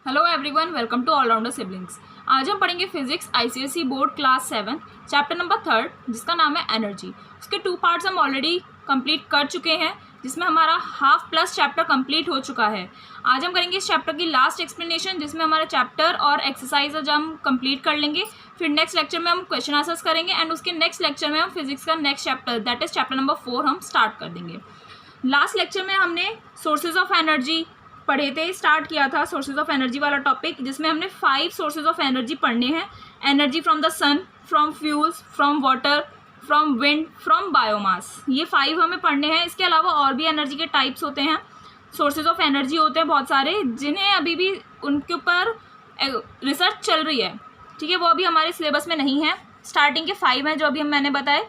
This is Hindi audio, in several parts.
Hello everyone, welcome to all rounder siblings. आज हम पढ़ेंगे physics ICSE board class 7 chapter number 3 जिसका नाम है एनर्जी। उसके 2 पार्ट्स हम ऑलरेडी कंप्लीट कर चुके हैं, जिसमें हमारा हाफ प्लस चैप्टर कंप्लीट हो चुका है। आज हम करेंगे इस चैप्टर की लास्ट एक्सप्लेनेशन, जिसमें हमारा चैप्टर और एक्सरसाइज हम कंप्लीट कर लेंगे। फिर नेक्स्ट लेक्चर में हम क्वेश्चन आंसर्स करेंगे एंड उसके नेक्स्ट लेक्चर में हम फिजिक्स का next chapter that is chapter number 4 हम स्टार्ट कर देंगे। लास्ट लेक्चर में हमने सोर्सेज ऑफ एनर्जी पढ़े थे, स्टार्ट किया था सोर्सेज ऑफ एनर्जी वाला टॉपिक, जिसमें हमने 5 सोर्सेज ऑफ एनर्जी पढ़ने हैं। Energy from the sun, from fuels, from water, from wind, from biomass. ये 5 हमें पढ़ने हैं। इसके अलावा और भी एनर्जी के टाइप्स होते हैं, सोर्सेज ऑफ एनर्जी होते हैं बहुत सारे, जिन्हें अभी भी उनके ऊपर रिसर्च चल रही है। ठीक है, वो अभी हमारे सिलेबस में नहीं है। स्टार्टिंग के 5 हैं जो अभी मैंने बताए,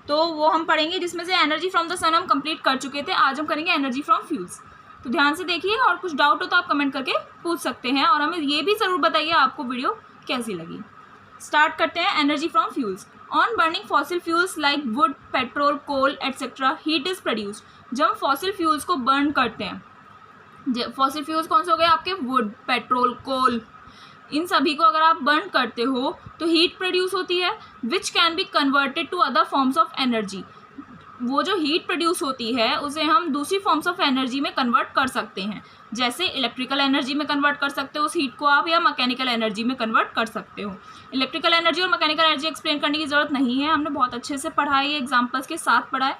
तो वो हम पढ़ेंगे, जिसमें से एनर्जी फ्रॉम द सन हम कंप्लीट कर चुके थे। आज हम करेंगे एनर्जी फ्रॉम फ्यूल्स। तो ध्यान से देखिए, और कुछ डाउट हो तो आप कमेंट करके पूछ सकते हैं, और हमें ये भी ज़रूर बताइए आपको वीडियो कैसी लगी। स्टार्ट करते हैं। Energy from fuels. On burning fossil fuels like wood, petrol, coal etcetera, heat is produced. जब हम फॉसिल फ्यूल्स को बर्न करते हैं, फॉसिल फ्यूल्स कौन से हो गए आपके? वुड, पेट्रोल, कोल, इन सभी को अगर आप बर्न करते हो तो हीट प्रोड्यूस होती है, which can be converted to other forms of energy. वो जो हीट प्रोड्यूस होती है उसे हम दूसरी फॉर्म्स ऑफ एनर्जी में कन्वर्ट कर सकते हैं, जैसे इलेक्ट्रिकल एनर्जी में कन्वर्ट कर सकते हो उस हीट को आप, या मैकेनिकल एनर्जी में कन्वर्ट कर सकते हो। इलेक्ट्रिकल एनर्जी और मैकेनिकल एनर्जी एक्सप्लेन करने की ज़रूरत नहीं है, हमने बहुत अच्छे से पढ़ा है, एग्जाम्पल्स के साथ पढ़ा है।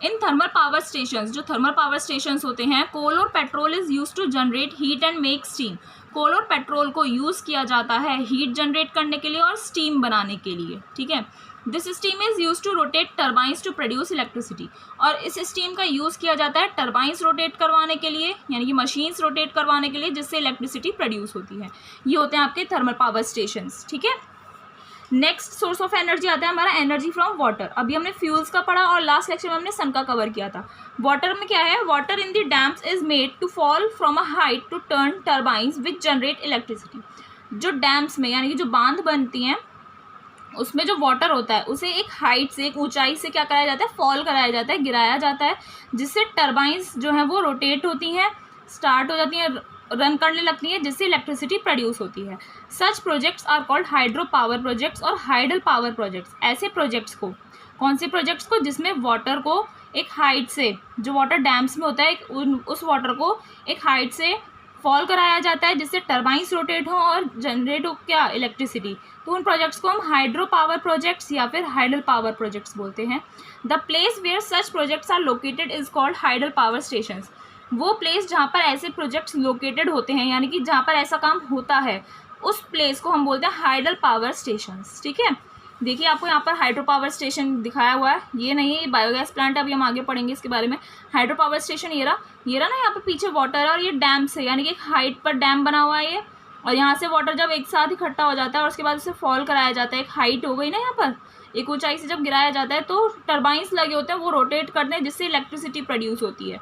इन थर्मल पावर स्टेशंस, जो थर्मल पावर स्टेशंस होते हैं, कोल और petrol is use to generate heat and make steam. Coal और पेट्रोल को यूज़ किया जाता है हीट जनरेट करने के लिए और स्टीम बनाने के लिए। ठीक है, this steam is use to rotate turbines to produce electricity. और इस स्टीम का यूज़ किया जाता है टर्बाइंस रोटेट करवाने के लिए, यानी कि मशीन्स रोटेट करवाने के लिए, जिससे इलेक्ट्रिसिटी प्रोड्यूस होती है। ये होते हैं आपके थर्मल पावर स्टेशंस। ठीक है, नेक्स्ट सोर्स ऑफ एनर्जी आता है हमारा एनर्जी फ्रॉम वाटर। अभी हमने फ्यूल्स का पढ़ा और लास्ट लेक्चर में हमने सन का कवर किया था। वाटर में क्या है? Water in the dams is made to fall from a height to turn turbines which generate electricity. जो डैम्स में, यानी कि जो बांध बनती हैं, उसमें जो वाटर होता है उसे एक हाइट से, एक ऊंचाई से क्या कराया जाता है? फॉल कराया जाता है, गिराया जाता है, जिससे टर्बाइंस जो हैं वो रोटेट होती हैं, स्टार्ट हो जाती हैं, रन करने लगती है, जिससे इलेक्ट्रिसिटी प्रोड्यूस होती है। Such projects are called hydro power projects और हाइडल पावर प्रोजेक्ट्स। ऐसे प्रोजेक्ट्स को, कौन से प्रोजेक्ट्स को? जिसमें वाटर को एक हाइट से, जो वाटर डैम्स में होता है, उस वाटर को एक हाइट से फॉल कराया जाता है, जिससे टर्बाइंस रोटेट हो और जनरेट हो क्या? इलेक्ट्रिसिटी। तो उन प्रोजेक्ट्स को हम हाइड्रो पावर प्रोजेक्ट्स या फिर हाइडल पावर प्रोजेक्ट्स बोलते हैं। The place where such projects are located is called hydel power stations. वो प्लेस जहाँ पर ऐसे प्रोजेक्ट्स लोकेटेड होते हैं, यानी कि जहाँ पर ऐसा काम होता है, उस प्लेस को हम बोलते हैं हाइडल पावर स्टेशंस। ठीक है, देखिए आपको यहाँ पर हाइड्रो पावर स्टेशन दिखाया हुआ है, ये नहीं है, बायोगैस प्लांट, अभी हम आगे पढ़ेंगे इसके बारे में। हाइड्रो पावर स्टेशन ये रहा ना, यहाँ पे पीछे वाटर है और ये डैम से, यानी कि एक हाइट पर डैम बना हुआ है ये, और यहाँ से वाटर जब एक साथ इकट्ठा हो जाता है और उसके बाद उसे फॉल कराया जाता है, एक हाइट हो गई ना, यहाँ पर एक ऊंचाई से जब गिराया जाता है तो टर्बाइंस लगे होते हैं, वो रोटेट करते हैं, जिससे इलेक्ट्रिसिटी प्रोड्यूस होती है।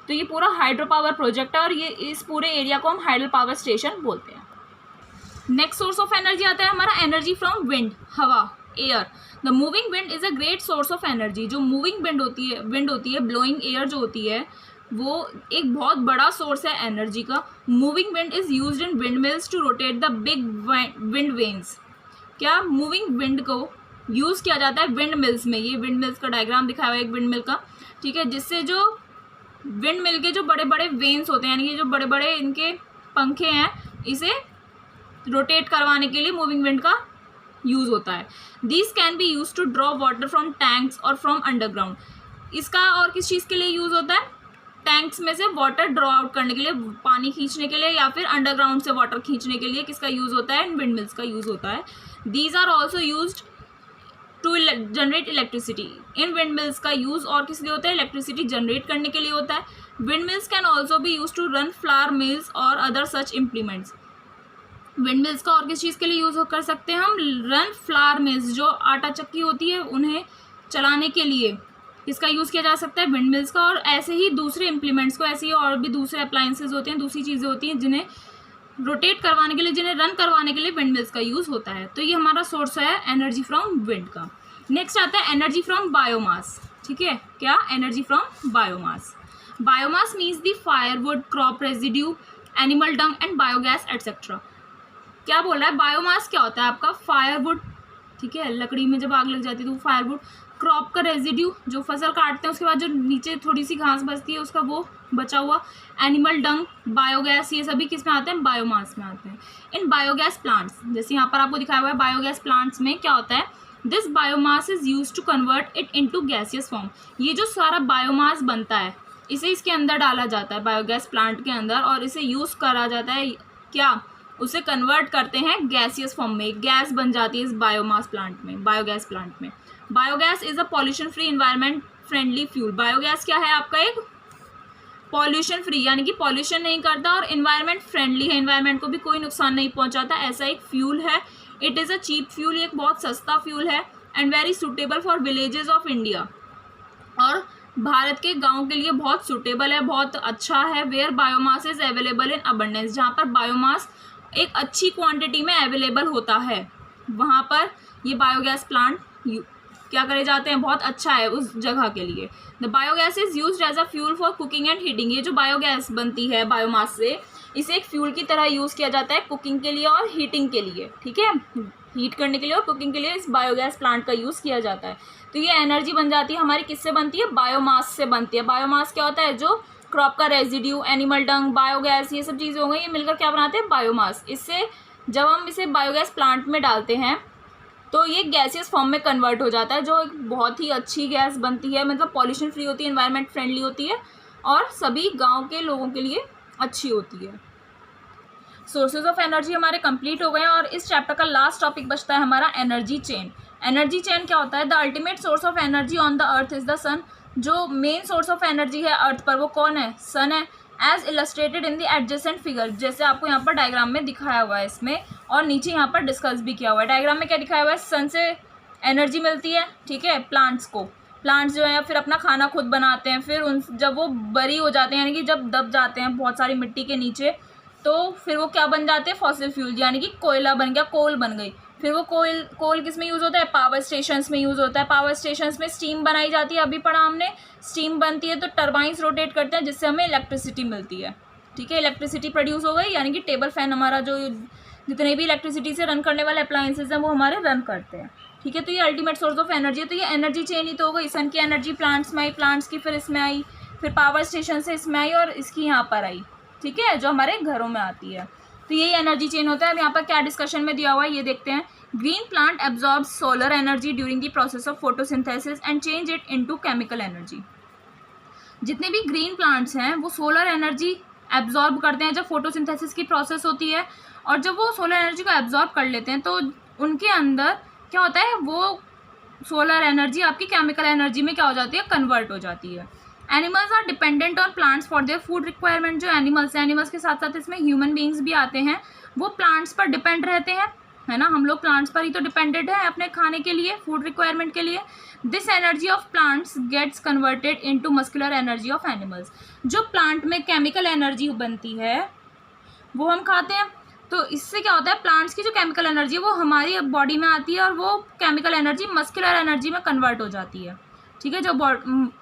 तो ये पूरा हाइड्रो पावर प्रोजेक्ट है और ये इस पूरे एरिया को हम हाइडल पावर स्टेशन बोलते हैं। नेक्स्ट सोर्स ऑफ एनर्जी आता है हमारा एनर्जी फ्रॉम विंड, हवा, air. The moving wind is a great source of energy. जो मूविंग विंड होती है, ब्लोइंग एयर जो होती है, वो एक बहुत बड़ा सोर्स है एनर्जी का। Moving wind is used in wind mills to rotate the big wind vanes. क्या? मूविंग विंड को यूज़ किया जाता है विंड मिल्स में। ये विंड मिल्स का डायग्राम दिखाया हुआ है एक विंड मिल का। ठीक है, जिससे जो विंड मिल के जो बड़े बड़े वेन्स होते हैं, यानी कि जो बड़े बड़े इनके पंखे हैं, इसे रोटेट करवाने के लिए मूविंग विंड का यूज़ होता है। This can be use to draw water from tanks और फ्रॉम अंडरग्राउंड। इसका और किस चीज़ के लिए यूज़ होता है? टैंक्स में से वाटर ड्रॉ आउट करने के लिए, पानी खींचने के लिए, या फिर अंडरग्राउंड से वाटर खींचने के लिए किसका यूज़ होता है? विंड मिल्स का यूज़ होता है। These are also used to generate electricity. इन विंड मिल्स का यूज़ और किस लिए होता है? इलेक्ट्रिसिटी जनरेट करने के लिए होता है। Wind mills can also be use to run flour mills और other such implements. Wind mills का और किस चीज़ के लिए यूज़ कर सकते हैं हम? रन फ्लावर मिल्स, जो आटा चक्की होती है, उन्हें चलाने के लिए इसका यूज़ किया जा सकता है विंड मिल्स का। और ऐसे ही दूसरे इम्प्लीमेंट्स को, ऐसे ही और भी दूसरे अप्लायंसेज होते हैं, दूसरी चीज़ें होती हैं, जिन्हें रोटेट करवाने के लिए, जिन्हें रन करवाने के लिए विंड मिल्स का यूज़ होता है। तो ये हमारा सोर्स है एनर्जी फ्रॉम विंड का। नेक्स्ट आता है एनर्जी फ्रॉम बायोमास। ठीक है, क्या? Energy from biomass. Biomass means the firewood, crop residue animal Dang and biogas etcetera. क्या बोल रहा है, बायोमास क्या होता है आपका, फायरवुड, ठीक है, लकड़ी में जब आग लग जाती है तो वो फायरवुड, क्रॉप का रेजिड्यू, जो फसल काटते हैं उसके बाद जो नीचे थोड़ी सी घास बचती है उसका वो बचा हुआ, एनिमल डंग, बायोगैस, ये सभी किस में आते हैं, बायोमास में आते हैं। इन बायोगैस प्लांट्स, जैसे यहाँ पर आपको दिखाया हुआ है, बायोगैस प्लांट्स में क्या होता है, this biomass is use to convert it into gaseous form. ये जो सारा बायोमास बनता है इसे इसके अंदर डाला जाता है बायोगैस प्लांट के अंदर, और इसे यूज़ करा जाता है, क्या, उसे कन्वर्ट करते हैं गैसियस फॉर्म में, गैस बन जाती है इस बायोमास प्लांट में, बायोगैस प्लांट में। Biogas is a pollution free environment friendly fuel. Biogas क्या है आपका, एक पॉल्यूशन फ्री, यानी कि पॉल्यूशन नहीं करता और इन्वायरमेंट फ्रेंडली है, इन्वायरमेंट को भी कोई नुकसान नहीं पहुंचाता, ऐसा एक फ्यूल है। It is a cheap fuel, ये एक बहुत सस्ता फ्यूल है, and very suitable for villages of India, और भारत के गाँव के लिए बहुत सूटेबल है, बहुत अच्छा है। Where biomass is available in abundance, जहाँ पर बायोमास एक अच्छी क्वांटिटी में अवेलेबल होता है वहाँ पर ये बायोगैस प्लांट क्या करे जाते हैं, बहुत अच्छा है उस जगह के लिए। The biogas is used as a fuel for cooking and heating. ये जो बायोगैस बनती है बायोमास से, इसे एक फ्यूल की तरह यूज़ किया जाता है कुकिंग के लिए और हीटिंग के लिए, ठीक है, हीट करने के लिए और कुकिंग के लिए इस बायोगैस प्लांट का यूज़ किया जाता है। तो ये एनर्जी बन जाती है हमारी, किससे बनती है, बायोमास से बनती है। बायोमास क्या होता है, जो क्रॉप का रेजिड्यू, एनिमल डंग, बायोगैस, ये सब चीज़ें हो गई, ये मिलकर क्या बनाते हैं, बायोमास। इससे जब हम इसे बायोगैस प्लांट में डालते हैं तो ये गैसियस फॉर्म में कन्वर्ट हो जाता है, जो एक बहुत ही अच्छी गैस बनती है, मतलब पॉल्यूशन फ्री होती है, एनवायरनमेंट फ्रेंडली होती है और सभी गांव के लोगों के लिए अच्छी होती है। सोर्सेज ऑफ एनर्जी हमारे कंप्लीट हो गए हैं और इस चैप्टर का लास्ट टॉपिक बचता है हमारा एनर्जी चेन। एनर्जी चेन क्या होता है, the ultimate source of energy on the earth is the sun. जो मेन सोर्स ऑफ एनर्जी है अर्थ पर वो कौन है, सन है। As illustrated in the adjacent figure, जैसे आपको यहाँ पर डायग्राम में दिखाया हुआ है इसमें, और नीचे यहाँ पर डिस्कस भी किया हुआ है। डायग्राम में क्या दिखाया हुआ है, सन से एनर्जी मिलती है, ठीक है, प्लांट्स को, प्लांट्स जो है फिर अपना खाना खुद बनाते हैं, फिर उन जब वो बरी हो जाते हैं, यानी कि जब दब जाते हैं बहुत सारी मिट्टी के नीचे, तो फिर वो क्या बन जाते हैं, फॉसिल फ्यूल, यानी कि कोयला बन गया, कोल बन गई। फिर वो कोल किस में यूज़ होता है, पावर स्टेशंस में यूज़ होता है। पावर स्टेशंस में स्टीम बनाई जाती है, अभी पढ़ा हमने, स्टीम बनती है तो टरबाइंस रोटेट करते हैं जिससे हमें इलेक्ट्रिसिटी मिलती है, ठीक है, इलेक्ट्रिसिटी प्रोड्यूस हो गई, यानी कि टेबल फैन हमारा जो जितने भी इलेक्ट्रिसिटी से रन करने वाले अप्लायंसेज हैं वो हमारे रन करते हैं, ठीक है। तो ये अल्टीमेट सोर्स ऑफ एनर्जी है। तो ये एनर्जी चेन ही तो हो गई, सन की एनर्जी प्लांट्स में आई, प्लांट्स की फिर इसमें आई, फिर पावर स्टेशन से इसमें आई और इसकी यहाँ पर आई, ठीक है, जो हमारे घरों में आती है। तो यही एनर्जी चेन होता है। अब यहाँ पर क्या डिस्कशन में दिया हुआ है ये देखते हैं। Green plant absorb solar energy during the process of photosynthesis and change it into chemical energy. जितने भी ग्रीन प्लांट्स हैं वो सोलर एनर्जी एब्जॉर्ब करते हैं जब फोटोसिंथेसिस की प्रोसेस होती है, और जब वो सोलर एनर्जी को एब्जॉर्ब कर लेते हैं तो उनके अंदर क्या होता है, वो सोलर एनर्जी आपकी केमिकल एनर्जी में क्या हो जाती है, कन्वर्ट हो जाती है। Animals are dependent on plants for their food requirement. जो एनिमल्स हैं, एनिमल्स के साथ साथ इसमें ह्यूमन बींग्स भी आते हैं, वो प्लांट्स पर डिपेंड रहते हैं, है ना, हम लोग प्लांट्स पर ही तो डिपेंडेंट है अपने खाने के लिए, फूड रिक्वायरमेंट के लिए। This energy of plants gets converted into muscular energy of animals. जो प्लांट में केमिकल एनर्जी बनती है वो हम खाते हैं, तो इससे क्या होता है, प्लांट्स की जो केमिकल एनर्जी है वो हमारी बॉडी में आती है और वो केमिकल एनर्जी मस्कुलर एनर्जी में कन्वर्ट हो जाती है, ठीक है, जो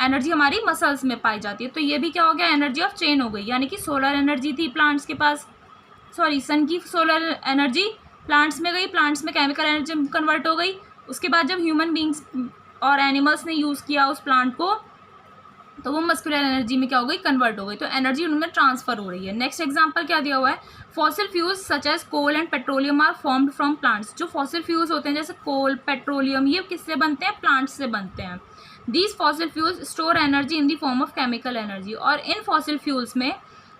एनर्जी हमारी मसल्स में पाई जाती है। तो ये भी क्या हो गया, एनर्जी ऑफ चेन हो गई, यानी कि सोलर एनर्जी थी प्लांट्स के पास, सन की सोलर एनर्जी प्लांट्स में गई, प्लांट्स में केमिकल एनर्जी कन्वर्ट हो गई। उसके बाद जब ह्यूमन बींग्स और एनिमल्स ने यूज़ किया उस प्लांट को तो वो मस्कुलर एनर्जी में क्या हो गई, कन्वर्ट हो गई, तो एनर्जी उनमें ट्रांसफर हो रही है। नेक्स्ट एग्जांपल क्या दिया हुआ है, fossil fuels such as coal and petroleum are formed from plants. जो फॉसिल फ्यूल्स होते हैं जैसे कोल, पेट्रोलियम, ये किससे बनते हैं, प्लांट्स से बनते हैं। These fossil fuels store energy in the form of chemical energy. और इन फॉसिल फ्यूल्स में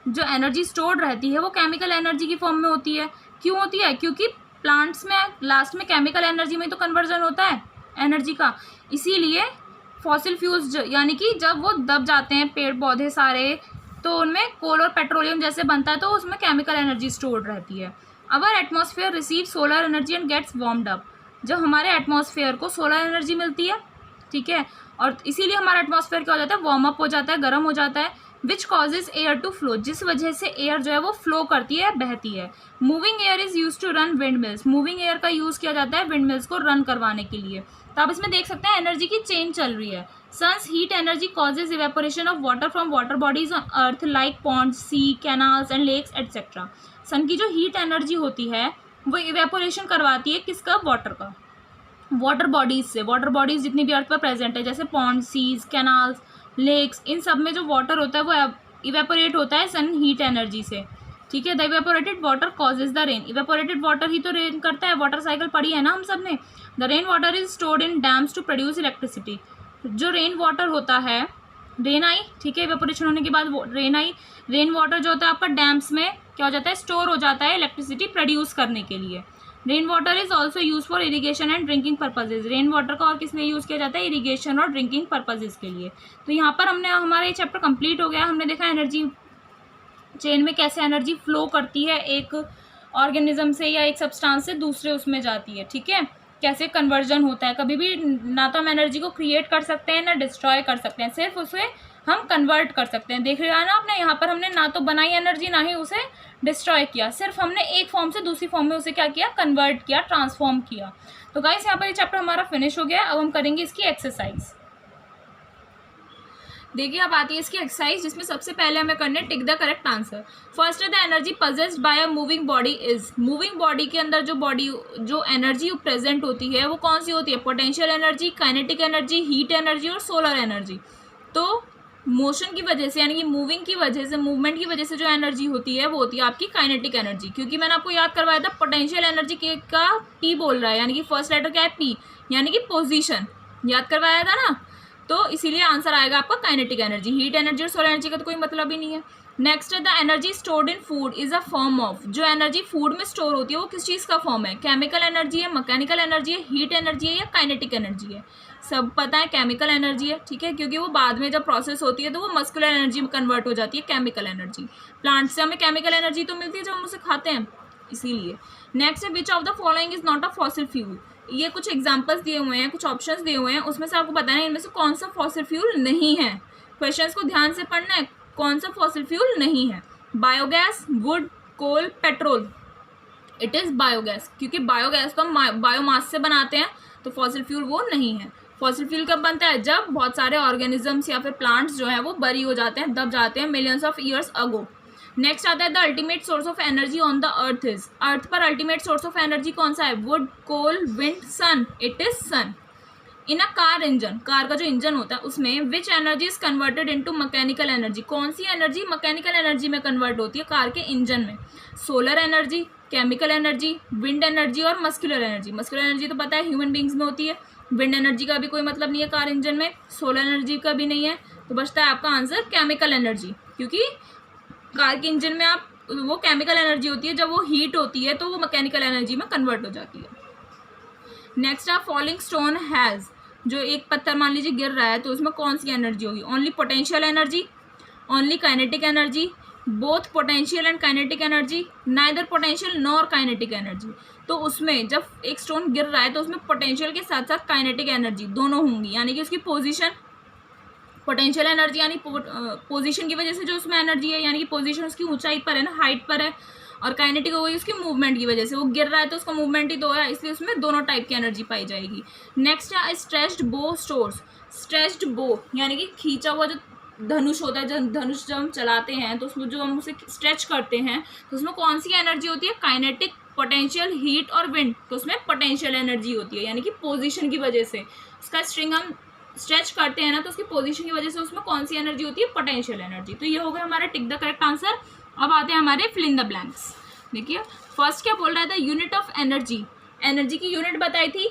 जो एनर्जी स्टोर्ड रहती है वो केमिकल एनर्जी की फॉर्म में होती है। क्यों होती है, क्योंकि प्लांट्स में लास्ट में केमिकल एनर्जी में तो कन्वर्जन होता है एनर्जी का, इसीलिए फॉसिल फ्यूल्स यानी कि जब वो दब जाते हैं पेड़ पौधे सारे, तो उनमें कोल और पेट्रोलियम जैसे बनता है तो उसमें केमिकल एनर्जी स्टोर्ड रहती है। Our atmosphere receive solar energy and gets warmed up. जब हमारे एटमॉस्फेयर को सोलर एनर्जी मिलती है, ठीक है, और इसीलिए हमारा एटमॉस्फेयर क्या हो जाता है, वार्म अप हो जाता है, गर्म हो जाता है। Which causes air to flow, जिस वजह से एयर जो है वो फ्लो करती है, बहती है। Moving air is use to run wind mills, moving air का यूज़ किया जाता है विंड मिल्स को रन करवाने के लिए। तो आप इसमें देख सकते हैं एनर्जी की चेंज चल रही है। Sun's heat energy causes evaporation of water from water bodies on earth like ponds, sea, canals and lakes etcetera. Sun की जो हीट एनर्जी होती है वो इवेपोरेशन करवाती है किसका, वाटर का, वाटर बॉडीज से। वाटर बॉडीज जितनी भी अर्थ पर प्रेजेंट है, जैसे पॉन्ड, सीज, कैनाल्स, लेक्स, इन सब में जो वाटर होता है वो इवेपोरेट होता है सन हीट एनर्जी से। ठीक है, the evaporated water causes the rain, evaporated water ही तो रेन करता है, वाटर साइकिल पढ़ी है ना हम सब ने। The rain water is stored in dams to produce electricity, जो रेन वाटर होता है, रेन आई, ठीक है, इवेपोरेशन होने के बाद रेन आई, रेन वाटर जो होता है आपका डैम्स में क्या हो जाता है, स्टोर हो जाता है इलेक्ट्रिसिटी प्रोड्यूस करने के लिए। Rain water is also use for irrigation and drinking purposes, rain water का और किस लिए यूज़ किया जाता है, इरीगेशन और ड्रिंकिंग पर्पजेज के लिए। तो यहाँ पर हमने हमारा ये चैप्टर कंप्लीट हो गया। हमने देखा एनर्जी चेन में कैसे एनर्जी फ्लो करती है, एक ऑर्गेनिज्म से या एक सब्सटेंस से दूसरे उसमें जाती है। ठीक है, कैसे कन्वर्जन होता है, कभी भी ना तो हम एनर्जी को क्रिएट कर सकते हैं ना डिस्ट्रॉय कर सकते हैं, सिर्फ उसे हम कन्वर्ट कर सकते हैं। देख रहे हो ना आपने, यहाँ पर हमने ना तो बनाई एनर्जी ना ही उसे डिस्ट्रॉय किया, सिर्फ हमने एक फॉर्म से दूसरी फॉर्म में उसे क्या किया, कन्वर्ट किया, ट्रांसफॉर्म किया। तो गाइस यहाँ पर ये चैप्टर हमारा फिनिश हो गया। अब हम करेंगे इसकी एक्सरसाइज। देखिए अब आती है इसकी एक्सरसाइज, जिसमें सबसे पहले हमें करना है tick the correct answer. First है the energy possessed by a moving body is, moving body के अंदर जो एनर्जी प्रेजेंट होती है वो कौन सी होती है, potential energy, kinetic energy, heat energy और सोलर एनर्जी। तो मोशन की वजह से, यानी कि मूविंग की वजह से, मूवमेंट की वजह से जो एनर्जी होती है वो होती है आपकी काइनेटिक एनर्जी, क्योंकि मैंने आपको याद करवाया था पोटेंशियल एनर्जी का पी बोल रहा है, यानी कि फर्स्ट लेटर क्या है, पी, यानी कि पोजीशन, याद करवाया था ना, तो इसीलिए आंसर आएगा आपका काइनेटिक एनर्जी। हीट एनर्जी और सोलर एनर्जी का तो कोई मतलब ही नहीं है। नेक्स्ट है the energy stored in food is a form of, जो एनर्जी फूड में स्टोर होती है वो किस चीज़ का फॉर्म है, केमिकल एनर्जी है, मैकेनिकल एनर्जी है, हीट एनर्जी है या काइनेटिक एनर्जी है। सब पता है केमिकल एनर्जी है, ठीक है, क्योंकि वो बाद में जब प्रोसेस होती है तो वो मस्कुलर एनर्जी में कन्वर्ट हो जाती है, केमिकल एनर्जी। प्लांट से हमें केमिकल एनर्जी तो मिलती है जब हम उसे खाते हैं, इसीलिए। नेक्स्ट है which of the following is not a fossil fuel, ये कुछ एग्जांपल्स दिए हुए हैं, कुछ ऑप्शंस दिए हुए हैं, उसमें से आपको बताना है इनमें से कौन सा फॉसिल फ्यूल नहीं है। क्वेश्चंस को ध्यान से पढ़ना है, कौन सा फॉसिल फ्यूल नहीं है। Biogas, wood, coal, petrol, it is biogas, क्योंकि बायोगैस तो हम बायोमास से बनाते हैं, तो फॉसिल फ्यूल वो नहीं है। फॉसिल फ्यूल कब बनता है, जब बहुत सारे ऑर्गेनिजम्स या फिर प्लांट्स जो है वो बरी हो जाते हैं, दब जाते हैं millions of years ago. Next आता है the ultimate source of energy on the earth is, earth पर अल्टीमेट सोर्स ऑफ एनर्जी कौन सा है, wood, coal, wind, sun, it is sun. In a car engine, car का जो इंजन होता है उसमें which energy is converted into mechanical energy, कौन सी एनर्जी मैकेनिकल एनर्जी में कन्वर्ट होती है कार के इंजन में, solar energy, chemical energy, wind energy और मस्कुलर एनर्जी। मस्कुलर एनर्जी तो पता है ह्यूमन बींग्स में होती है, विंड एनर्जी का भी कोई मतलब नहीं है कार इंजन में, सोलर एनर्जी का भी नहीं है, तो बचता है आपका आंसर केमिकल एनर्जी, क्योंकि कार के इंजन में आप वो केमिकल एनर्जी होती है, जब वो हीट होती है तो वो मैकेनिकल एनर्जी में कन्वर्ट हो जाती है। नेक्स्ट आप फॉलिंग स्टोन हैज़, जो एक पत्थर मान लीजिए गिर रहा है तो उसमें कौन सी एनर्जी होगी, only potential energy, only kinetic energy, both potential and kinetic energy, neither potential nor kinetic energy. तो उसमें जब एक स्टोन गिर रहा है तो उसमें पोटेंशियल के साथ साथ काइनेटिक एनर्जी दोनों होंगी, यानी कि उसकी पोजीशन, पोटेंशियल एनर्जी यानी पोजीशन की वजह से जो उसमें एनर्जी है, यानी कि पोजीशन उसकी ऊंचाई पर है ना, हाइट पर है, और काइनेटिक हो गई उसकी मूवमेंट की वजह से, वो गिर रहा है तो उसका मूवमेंट ही तो है, इसलिए उसमें दोनों टाइप की एनर्जी पाई जाएगी। नेक्स्ट है स्ट्रेच्ड बो स्टोर्स, स्ट्रेच्ड बो यानी कि खींचा हुआ जो धनुष होता है, जब धनुष जब हम चलाते हैं तो उसमें जो हम उसे स्ट्रेच करते हैं तो उसमें कौन सी एनर्जी होती है, काइनेटिक, पोटेंशियल, हीट और विंड, तो उसमें पोटेंशियल एनर्जी होती है, यानी कि पोजीशन की वजह से उसका स्ट्रिंग हम स्ट्रेच करते हैं ना, तो उसकी पोजीशन की वजह से उसमें कौन सी एनर्जी होती है, पोटेंशियल एनर्जी। तो ये हो गया हमारा टिक द करेक्ट आंसर। अब आते हैं हमारे फिल इन द ब्लैंक्स। देखिए फर्स्ट क्या बोल रहा था, यूनिट ऑफ एनर्जी, एनर्जी की यूनिट बताई थी।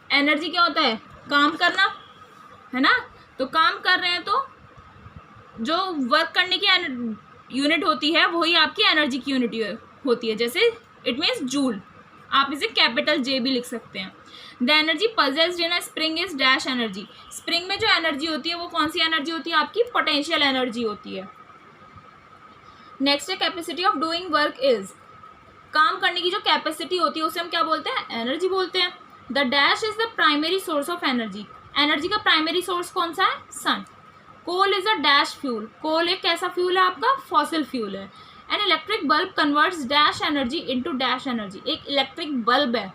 एनर्जी क्या होता है, काम करना है ना, तो काम कर रहे हैं तो जो वर्क करने की यूनिट होती है वही आपकी एनर्जी की यूनिट होती है, जैसे इट मीन्स जूल, आप इसे कैपिटल जे भी लिख सकते हैं। The energy possessed in a spring is dash energy, spring में जो एनर्जी होती है वो कौन सी एनर्जी होती है, आपकी पोटेंशियल एनर्जी होती है। नेक्स्ट है capacity of doing work is, काम करने की जो कैपेसिटी होती है उसे हम क्या बोलते हैं, एनर्जी बोलते हैं। The dash is the primary source of energy, energy का प्राइमरी सोर्स कौन सा है, sun. Coal is a dash fuel, coal एक कैसा फ्यूल है आपका, फॉसिल फ्यूल है। An electric bulb converts dash energy into dash energy, एक इलेक्ट्रिक बल्ब है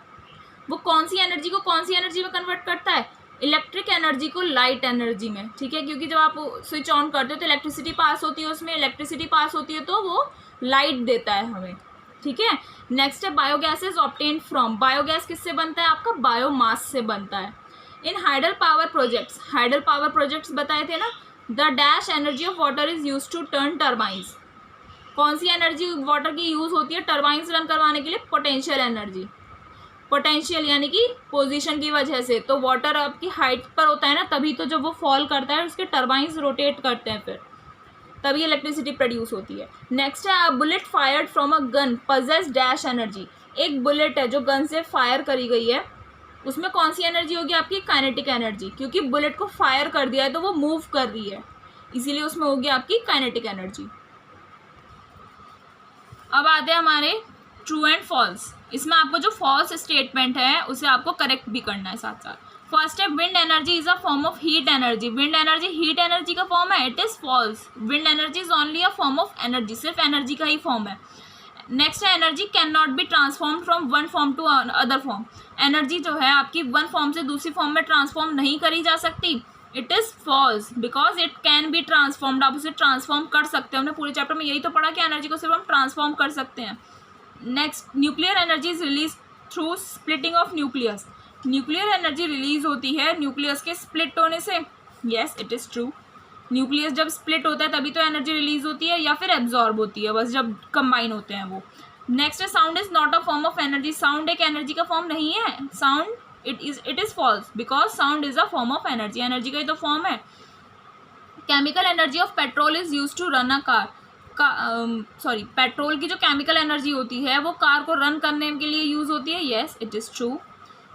वो कौन सी एनर्जी को कौन सी एनर्जी में कन्वर्ट करता है, इलेक्ट्रिक एनर्जी को लाइट एनर्जी में, ठीक है, क्योंकि जब आप स्विच ऑन करते हो तो इलेक्ट्रिसिटी पास होती है, उसमें इलेक्ट्रिसिटी पास होती है तो वो लाइट देता है हमें, ठीक है। नेक्स्ट है biogas is obtain from, biogas किससे बनता है आपका, बायोमास से बनता है। In hydel power projects, hydel power projects बताए थे ना, the dash energy of water is use to turn turbines, कौन सी एनर्जी वाटर की यूज होती है टर्बाइंस रन करवाने के लिए, पोटेंशियल एनर्जी, पोटेंशियल यानी कि पोजीशन की वजह से, तो वाटर आपकी हाइट पर होता है ना, तभी तो जब वो फॉल करता है उसके टर्बाइंस रोटेट करते हैं, फिर तभी इलेक्ट्रिसिटी प्रोड्यूस होती है। नेक्स्ट है bullet fired from a gun possess dash energy, एक बुलेट है जो गन से फायर करी गई है, उसमें कौन सी एनर्जी होगी आपकी, काइनेटिक एनर्जी, क्योंकि बुलेट को फायर कर दिया है तो वो मूव कर रही है, इसीलिए उसमें होगी आपकी काइनेटिक एनर्जी। अब आते हैं हमारे ट्रू एंड फॉल्स, इसमें आपको जो फॉल्स स्टेटमेंट है उसे आपको करेक्ट भी करना है साथ साथ। फर्स्ट है wind energy is a form of heat energy, wind energy heat energy का फॉर्म है, it is false, wind energy is only a form of energy, सिर्फ एनर्जी का ही फॉर्म है। नेक्स्ट है energy can not be transform from one form to other form, energy जो है आपकी वन फॉर्म से दूसरी फॉर्म में ट्रांसफॉर्म नहीं करी जा सकती, it is false, because it can be transformed, आप उसे ट्रांसफॉर्म कर सकते हैं, हमने पूरे चैप्टर में यही तो पढ़ा कि एनर्जी को सिर्फ हम ट्रांसफॉर्म कर सकते हैं। Next nuclear energy is release through splitting of nucleus, nuclear energy release होती है न्यूक्लियस के स्प्लिट होने से, yes it is true, nucleus जब स्प्लिट होता है तभी तो एनर्जी रिलीज होती है या फिर एब्जॉर्ब होती है, बस जब कंबाइन होते हैं वो। नेक्स्ट है sound is not a form of energy, sound एक एनर्जी का फॉर्म नहीं है, sound it is false because sound is a form of energy, energy का ही तो फॉर्म है। Chemical energy of petrol is use to run a car, petrol की जो केमिकल एनर्जी होती है वो कार को रन करने के लिए यूज होती है, yes it is true.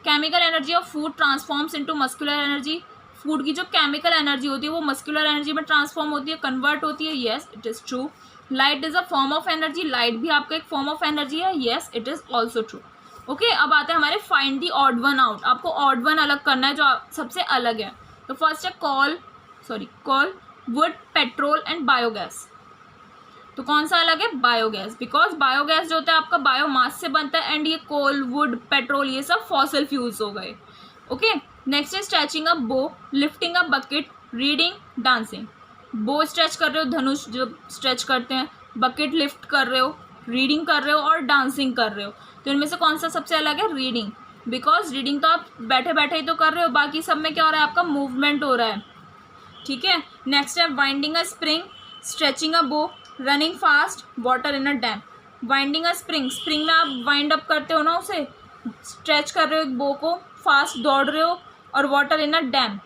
Chemical energy of food transforms into muscular energy, food की जो केमिकल एनर्जी होती है वो मस्कुलर एनर्जी में ट्रांसफॉर्म होती है, कन्वर्ट होती है, yes it is true. Light is a form of energy, light भी आपका एक फॉर्म ऑफ एनर्जी है, yes it is also true. Okay, अब आते हैं हमारे find the odd one out, आपको ऑड वन अलग करना है जो सबसे अलग है। तो फर्स्ट है call would petrol and biogas, तो कौन सा अलग है, बायोगैस, बिकॉज बायोगैस जो होता है आपका बायोमास से बनता है, एंड ये कोल वुड पेट्रोल ये सब फॉसिल फ्यूल्स हो गए। ओके, नेक्स्ट है स्ट्रेचिंग अ बो, lifting a bucket, reading, dancing, बो स्ट्रेच कर रहे हो, धनुष जो स्ट्रेच करते हैं, बकेट लिफ्ट कर रहे हो, रीडिंग कर रहे हो और डांसिंग कर रहे हो, तो इनमें से कौन सा सबसे अलग है, रीडिंग, बिकॉज रीडिंग तो आप बैठे बैठे ही तो कर रहे हो, बाकी सब में क्या हो रहा है आपका मूवमेंट हो रहा है, ठीक है। नेक्स्ट है वाइंडिंग अ स्प्रिंग, स्ट्रेचिंग अ बो, running fast, water in a dam, winding a spring, spring में आप वाइंड अप करते हो ना, उसे स्ट्रेच कर रहे हो एक बो को, फास्ट दौड़ रहे हो, और water in a dam,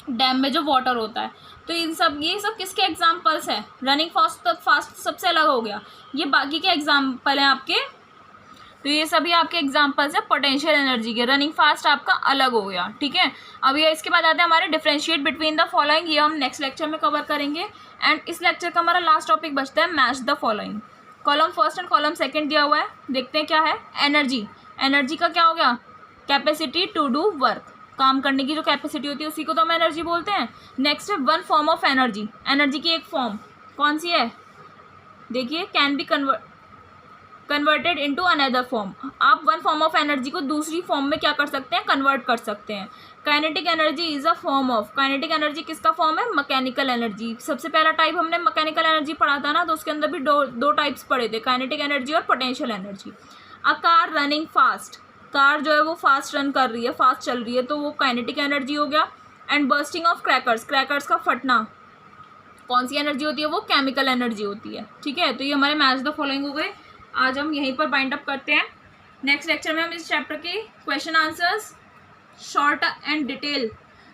dam में जो वाटर होता है, तो ये सब किसके एग्जाम्पल्स है, रनिंग फास्ट सबसे अलग हो गया, ये बाकी के एग्जाम्पल हैं आपके, तो ये सभी आपके एग्जाम्पल्स हैं पोटेंशियल एनर्जी के, रनिंग फास्ट आपका अलग हो गया, ठीक है। अब ये इसके बाद आते हैं हमारे डिफरेंशिएट बिटवीन द फॉलोइंग, ये हम नेक्स्ट लेक्चर में कवर करेंगे, एंड इस लेक्चर का हमारा लास्ट टॉपिक बचता है match the following. Column first and column second दिया हुआ है, देखते हैं क्या है। एनर्जी, एनर्जी का क्या हो गया, कैपेसिटी टू डू वर्क, काम करने की जो कैपेसिटी होती है उसी को तो हम एनर्जी बोलते हैं। नेक्स्ट है one form of energy, energy की एक फॉर्म कौन सी है, देखिए, can be converted into another form, आप वन फॉर्म ऑफ एनर्जी को दूसरी फॉर्म में क्या कर सकते हैं, कन्वर्ट कर सकते हैं। Kinetic energy is a form of, kinetic energy किसका फॉर्म है, मैकेनिकल एनर्जी, सबसे पहला टाइप हमने मैकेनिकल एनर्जी पढ़ा था ना, तो उसके अंदर भी दो टाइप्स पढ़े थे, काइनेटिक एनर्जी और potential energy. A car running fast, car जो है वो फास्ट रन कर रही है, फास्ट चल रही है, तो वो काइनेटिक एनर्जी हो गया। And bursting of crackers, crackers का फटना कौन सी एनर्जी होती है, वो केमिकल एनर्जी होती है, ठीक है। तो ये हमारे मैच द फॉलोइंग हो गए, आज हम यहीं पर बाइंड अप करते हैं। नेक्स्ट लेक्चर में हम इस चैप्टर के question answers, short and detail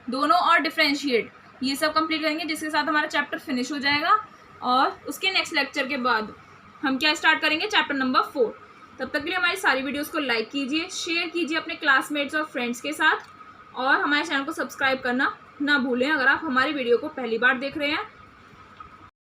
दोनों, और डिफरेंशिएट, ये सब कंप्लीट करेंगे, जिसके साथ हमारा चैप्टर फिनिश हो जाएगा। और उसके नेक्स्ट लेक्चर के बाद हम क्या स्टार्ट करेंगे, चैप्टर नंबर 4। तब तक के लिए हमारी सारी वीडियोस को लाइक कीजिए, शेयर कीजिए अपने क्लासमेट्स और फ्रेंड्स के साथ, और हमारे चैनल को सब्सक्राइब करना ना भूलें अगर आप हमारी वीडियो को पहली बार देख रहे हैं।